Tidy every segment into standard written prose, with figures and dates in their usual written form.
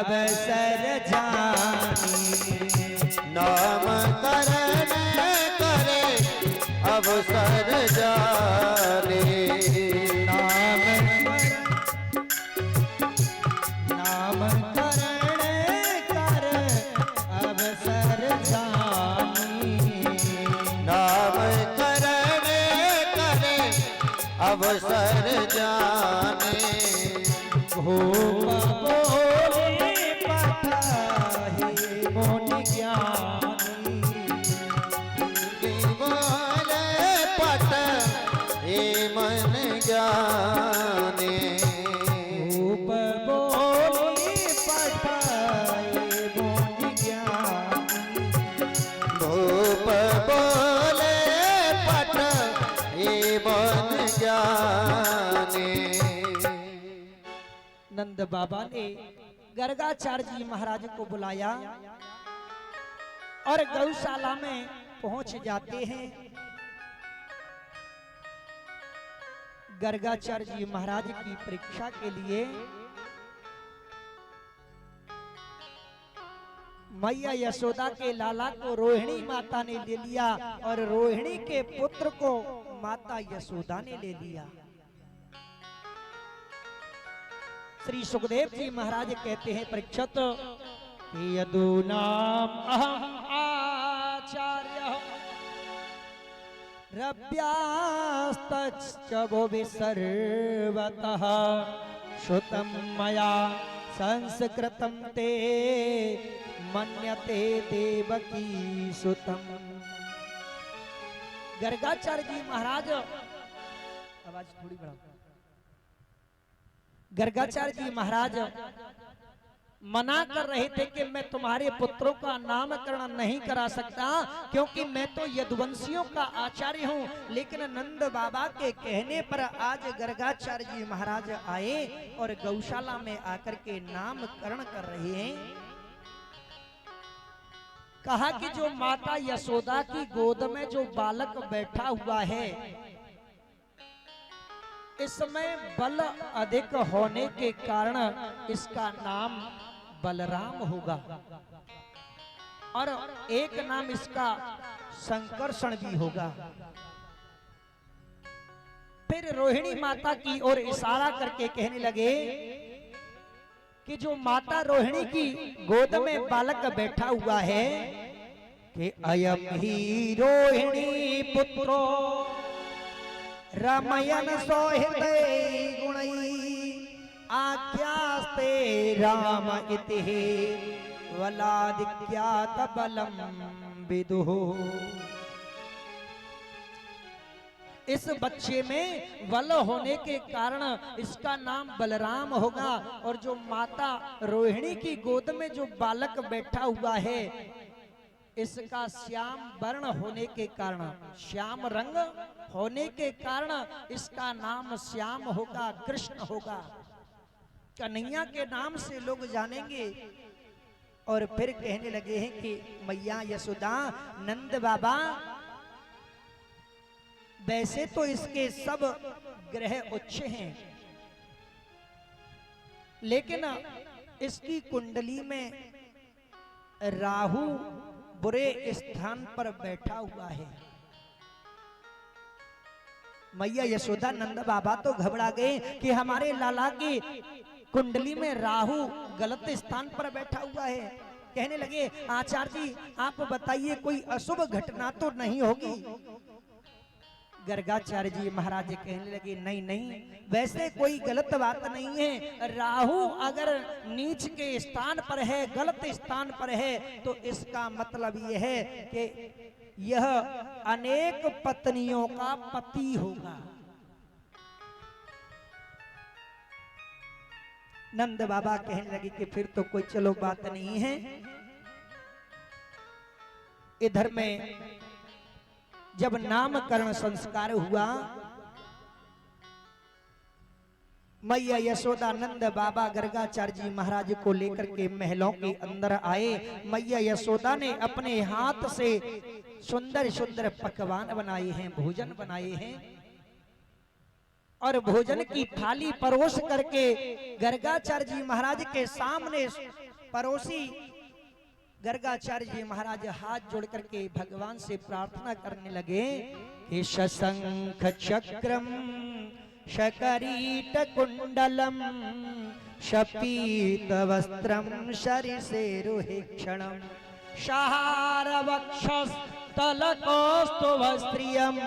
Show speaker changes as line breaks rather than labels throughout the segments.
अवसर जानी,
नामकरण करे अवसर जाने।
नामकरण कर अवसर जानी,
नामकरण करे अवसर जाने।
भूप बोले पठाही मोन ज्ञानी,
बोले पट हे मन जाने।
भूप बोले पठाही मोन ज्ञानी,
भूप बोले पट हे मन जाने।
नंद बाबा ने गर्गाचार्य जी महाराज को बुलाया और गौशाला में पहुंच जाते हैं। गर्गाचार्य जी महाराज की परीक्षा के लिए मैया यशोदा के लाला को रोहिणी माता ने ले लिया और रोहिणी के पुत्र को माता यशोदा ने ले लिया। श्री सुखदेव जी महाराज कहते हैं परीक्षित, यदूनाम अहम आचार्य रव्यास्तच्च भुवि सर्वतः श्रुतं मया संस्कृतं ते मन्यते देवकी सुतम। गर्गाचार्य जी महाराज, आवाज थोड़ी बढ़ाओ। गर्गाचार्य जी महाराज मना कर रहे थे कि मैं तुम्हारे पुत्रों का नामकरण नहीं करा सकता क्योंकि मैं तो यदुवंशियों का आचार्य हूं। लेकिन नंद बाबा के कहने पर आज गर्गाचार्य जी महाराज आए और गौशाला में आकर के नामकरण कर रहे हैं। कहा कि जो माता यशोदा की गोद में जो बालक बैठा हुआ है, इसमें बल अधिक होने के कारण इसका नाम बलराम होगा और एक नाम इसका संकर्षण भी होगा। फिर रोहिणी माता की ओर इशारा करके कहने लगे कि जो माता रोहिणी की गोद में बालक बैठा हुआ है कि अयम ही रोहिणी पुत्रो रमयन सोहृदय गुणै आख्यास्ते राम इति वलादिख्यात बलम विदुः। इस बच्चे में बल होने के कारण इसका नाम बलराम होगा और जो माता रोहिणी की गोद में जो बालक बैठा हुआ है इसका श्याम वर्ण होने के कारण, श्याम रंग होने के कारण इसका नाम श्याम होगा, कृष्ण होगा, कन्हैया के नाम से लोग जानेंगे। और फिर कहने लगे हैं कि मैया यशोदा, नंद बाबा, वैसे तो इसके सब ग्रह उच्च हैं, लेकिन इसकी कुंडली में राहु बुरे स्थान पर बैठा हुआ है। मैया यशोदा नंद बाबा तो घबरा गए कि हमारे लाला की कुंडली में राहु गलत स्थान पर बैठा हुआ है। कहने लगे, आचार्य जी आप बताइए कोई अशुभ घटना तो नहीं होगी। गर्गाचार्य जी महाराज कहने लगे, नहीं नहीं, वैसे कोई गलत बात नहीं है। राहु अगर नीच के स्थान पर है, गलत स्थान पर है, तो इसका मतलब यह है कि यह अनेक पत्नियों का पति होगा। नंद बाबा कहने लगे कि फिर तो कोई चलो बात नहीं है। इधर में जब नामकरण संस्कार हुआ, मैया यशोदा नंद बाबा गर्गाचार्य जी महाराज को लेकर के महलों के अंदर आए। मैया यशोदा ने अपने हाथ से सुंदर सुंदर पकवान बनाए हैं, भोजन बनाए हैं, और भोजन की थाली परोस करके गर्गाचार्य जी महाराज के सामने पड़ोसी गर्गाचार्य जी महाराज हाथ जोड़ करके भगवान से प्रार्थना करने लगे कि शशंख चक्रम शकरीट कुंडलम शपीत वस्त्रम शरिसेरुहिक्षणम शहार वक्षस्थलकौस्तुभस्त्रियम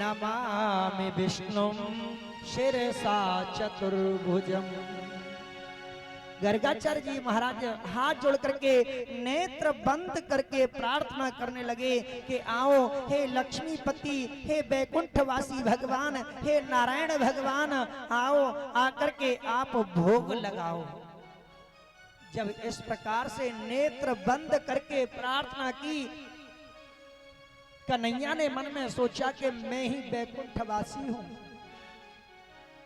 नमामि विष्णुम शिरसा चतुर्भुजम। गर्गाचार्य जी महाराज हाथ जोड़ करके नेत्र बंद करके प्रार्थना करने लगे कि आओ हे लक्ष्मीपति, हे बैकुंठवासी भगवान, हे नारायण भगवान, आओ आकर के आप भोग लगाओ। जब इस प्रकार से नेत्र बंद करके प्रार्थना की, कन्हैया ने मन में सोचा कि मैं ही बैकुंठवासी हूं,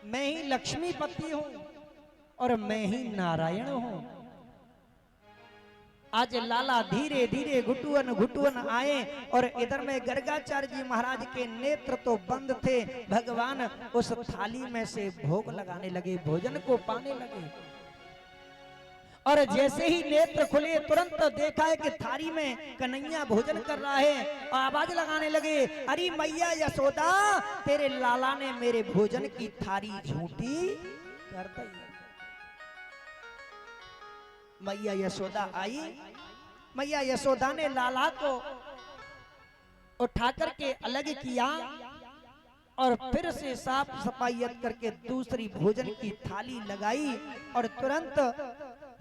मैं ही लक्ष्मीपति हूं और मैं ही नारायण हूं। आज लाला धीरे धीरे घुटुअन घुटुअन आए और इधर में गर्गाचार्य जी महाराज के नेत्र तो बंद थे, भगवान उस थाली में से भोग लगाने लगे, भोजन को पाने लगे। और जैसे ही नेत्र खुले तुरंत देखा है कि थाली में कन्हैया भोजन कर रहा है और आवाज लगाने लगे, अरे मैया यशोदा, तेरे लाला ने मेरे भोजन की थाली झूठी कर दी। मैया यशोदा आई, मैया यशोदा ने लाला को उठा करके अलग किया और फिर से साफ सफाइयत करके दूसरी भोजन की थाली लगाई और तुरंत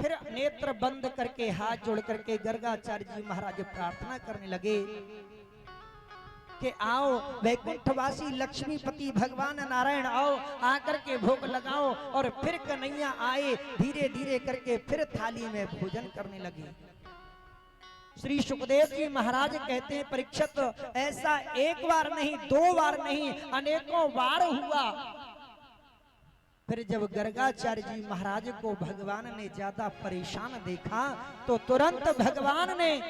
फिर नेत्र बंद करके हाथ जोड़ करके गर्गाचार्य जी महाराज प्रार्थना करने लगे कि आओ वैकुंठवासी लक्ष्मीपति भगवान नारायण, आओ आकर के भोग लगाओ। और फिर कन्हैया आए, धीरे धीरे करके फिर थाली में भोजन करने लगे। श्री सुखदेव जी महाराज कहते हैं, परीक्षित, ऐसा एक बार नहीं, दो बार नहीं, अनेकों बार हुआ। फिर जब गर्गाचार्य जी महाराज को भगवान ने ज्यादा परेशान देखा तो तुरंत भगवान ने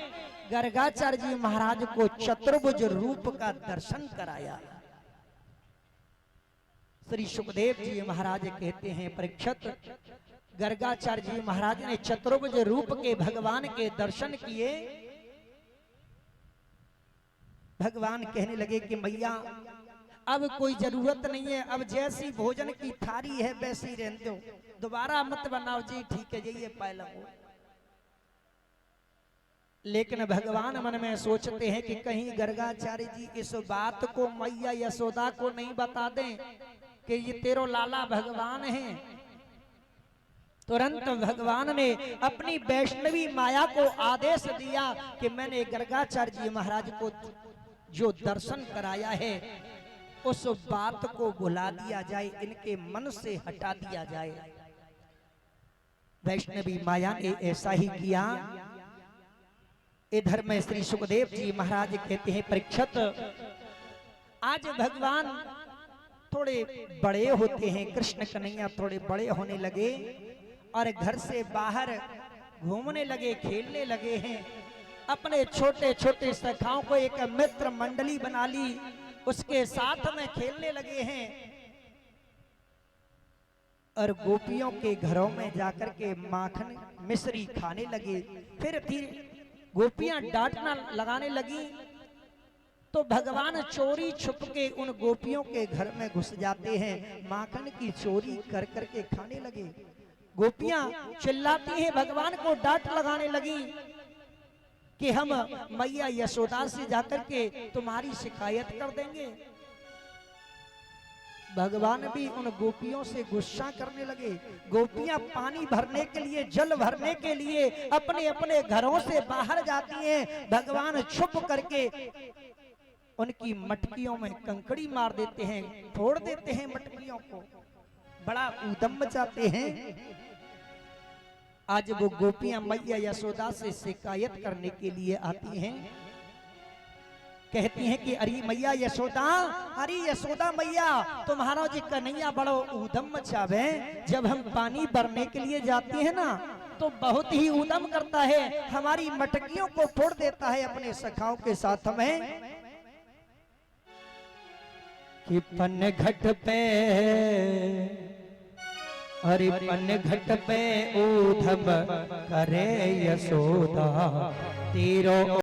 गर्गाचार्य जी महाराज को चतुर्भुज रूप का दर्शन कराया। श्री सुखदेव जी महाराज कहते हैं, परीक्षित, गर्गाचार्य जी महाराज ने चतुर्भुज रूप के भगवान के दर्शन किए। भगवान कहने लगे कि मैया अब कोई जरूरत नहीं है, अब जैसी भोजन की थाली है वैसी रहने दो, दोबारा मत बनाओ जी, ठीक है जी, ये पहला हो। लेकिन भगवान मन में सोचते हैं कि कहीं गर्गाचार्य जी इस बात को मैया यशोदा को नहीं बता दें कि ये तेरो लाला भगवान है। तुरंत भगवान ने अपनी वैष्णवी माया को आदेश दिया कि मैंने गर्गाचार्य जी महाराज को जो दर्शन कराया है उस बात को भुला दिया जाए, इनके मन से हटा दिया जाए। वैष्णवी माया ने ऐसा ही किया। इधर में श्री सुखदेव जी महाराज कहते हैं, परीक्षित, आज भगवान थोड़े बड़े होते हैं, कृष्ण कन्हैया थोड़े बड़े होने लगे और घर से बाहर घूमने लगे, खेलने लगे हैं। अपने छोटे छोटे सखाओं को एक मित्र मंडली बना ली, उसके साथ में खेलने लगे हैं और गोपियों के घरों में जाकर के माखन मिश्री खाने लगे। फिर गोपियां डांटना लगाने लगी तो भगवान चोरी छुप के उन गोपियों के घर में घुस जाते हैं, माखन की चोरी कर करके खाने लगे। गोपियां चिल्लाती हैं, भगवान को डांट लगाने लगी कि हम मैया यशोदा से जाकर के तुम्हारी शिकायत कर देंगे। भगवान भी उन गोपियों से गुस्सा करने लगे। गोपियां पानी भरने के लिए, जल भरने के लिए अपने अपने घरों से बाहर जाती हैं। भगवान छुप करके उनकी मटकियों में कंकड़ी मार देते हैं, फोड़ देते हैं मटकियों को, बड़ा ऊधम मचाते हैं। आज वो गोपियां मैया यशोदा से शिकायत करने के लिए आती हैं, कहती हैं कि अरे मैया यशोदा, अरे यशोदा मैया, तुम्हारा जी कन्हैया बड़ो ऊधम मचावे। जब हम पानी भरने के लिए जाते हैं ना तो बहुत ही ऊधम करता है, हमारी मटकियों को फोड़ देता है अपने सखाओं के साथ में। कि पन घट पे हरि पन घट पे ऊधम करे यशोदा, तीरो